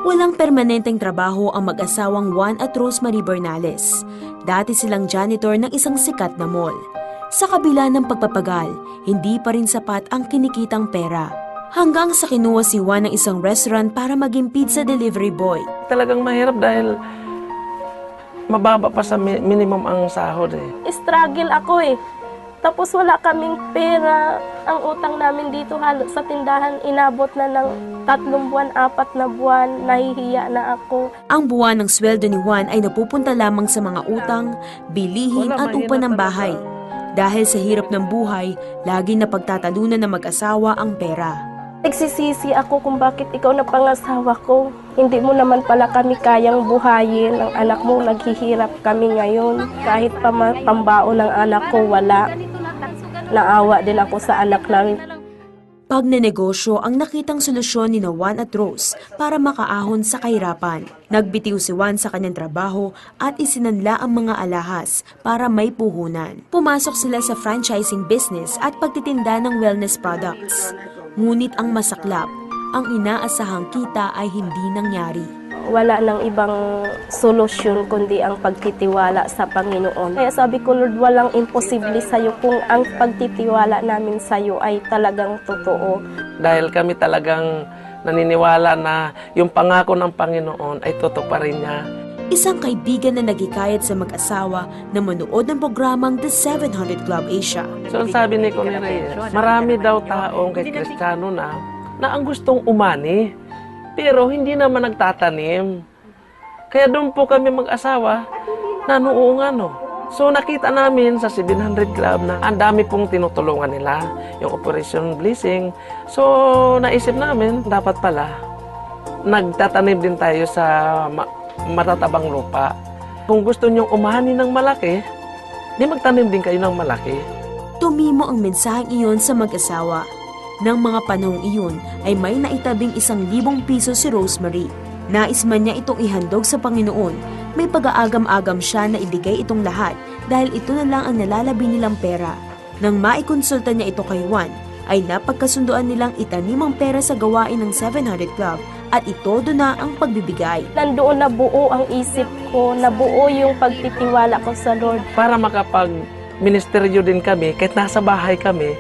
Walang permanenteng trabaho ang mag-asawang Juan at Rosemary Bernales. Dati silang janitor ng isang sikat na mall. Sa kabila ng pagpapagal, hindi pa rin sapat ang kinikitang pera. Hanggang sa kinuha si Juan ng isang restaurant para maging pizza delivery boy. Talagang mahirap dahil mababa pa sa minimum ang sahod eh. Struggle ako eh. Tapos wala kaming pera. Ang utang namin dito halos sa tindahan inabot na ng 3 buwan, 4 na buwan. Nahihiya na ako. Ang buwan ng sweldo ni Juan ay napupunta lamang sa mga utang, bilihin at upa ng bahay. Dahil sa hirap ng buhay, laging napagtatalunan ng mag-asawa ang pera. Nagsisisi ako kung bakit ikaw na pangasawa ko. Hindi mo naman pala kami kayang buhayin. Ang anak mo, naghihirap kami ngayon. Kahit pambaon ng anak ko, wala. Naawa din ako sa anak namin. Pagnenegosyo ang nakitang solusyon ni Juan at Rose para makaahon sa kahirapan. Nagbitiw si Juan sa kanyang trabaho at isinanla ang mga alahas para may puhunan. Pumasok sila sa franchising business at pagtitinda ng wellness products. Ngunit ang masaklap, ang inaasahang kita ay hindi nangyari. Wala nang ibang solusyon kundi ang pagtitiwala sa Panginoon. Kaya sabi ko, Lord, walang imposible sa'yo kung ang pagtitiwala namin sa'yo ay talagang totoo. Dahil kami talagang naniniwala na yung pangako ng Panginoon ay totoo pa rin niya. Isang kaibigan na nagikayat sa mag-asawa na manood ng programang The 700 Club Asia. So sabi ni Connie Reyes, marami daw taong kay Kristiyano na ang gustong umani, pero hindi naman nagtatanim. Kaya doon po kami mag-asawa na noong ano. So nakita namin sa 700 Club na ang dami pong tinutulungan nila, yung Operation Blessing. So naisip namin, dapat pala nagtatanim din tayo sa matatabang lupa. Kung gusto nyong umani ng malaki, di magtanim din kayo ng malaki. Tumimo ang mensaheng iyon sa mag-asawa. Nang mga panahong iyon ay may naitabing 1,000 piso si Rosemary. Nais man niya itong ihandog sa Panginoon. May pag-aagam-agam siya na ibigay itong lahat dahil ito na lang ang nalalabi nilang pera. Nang maikonsulta niya ito kay Juan, ay napagkasunduan nilang itanim ang pera sa gawain ng 700 Club at itodo na ang pagbibigay. Nandoon na buo ang isip ko, nabuo yung pagtitiwala ko sa Lord. Para makapag-ministeryo din kami, kahit nasa bahay kami,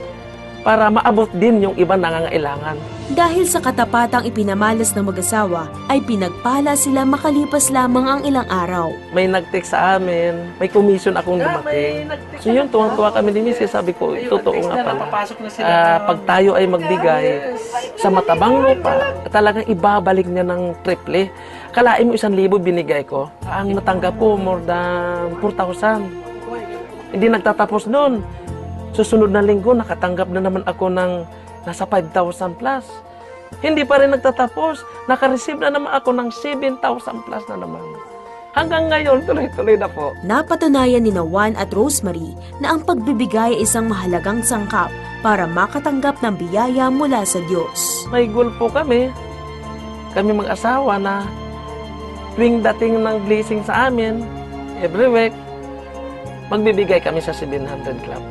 para maabot din yung iba nangangailangan. Dahil sa katapatang ipinamalas ng mag-asawa, ay pinagpala sila makalipas lamang ang ilang araw. May nag-text sa amin, may commission akong dumating. So yun, tuwang-tuwa kami din niya. Sabi ko, totoo nga pala. Pag tayo ay magbigay sa matabang lupa, talagang ibabalik niya ng triple. Kalain mo 1,000 binigay ko. Ang natanggap ko, more than 4,000. Hindi nagtatapos doon. Susunod na linggo, nakatanggap na naman ako ng nasa 5,000 plus. Hindi pa rin nagtatapos. Nakareceive na naman ako ng 7,000 plus na naman. Hanggang ngayon, tuloy-tuloy na po. Napatunayan ni Juan at Rosemary na ang pagbibigay ay isang mahalagang sangkap para makatanggap ng biyaya mula sa Diyos. May goal po kami mag-asawa na tuwing dating ng blessing sa amin, every week, magbibigay kami sa 700 Club.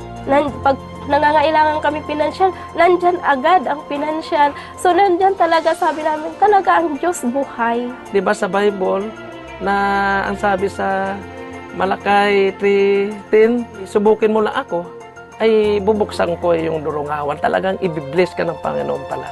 Pag nangangailangan kami pinansyal, nandyan agad ang pinansyal. So nandyan talaga, sabi namin, talaga ang Diyos buhay. Diba sa Bible, na ang sabi sa Malakay 3:10, subukin mo lang ako, ay bubuksan ko yung durungawan. Talagang ibibless ka ng Panginoon pala.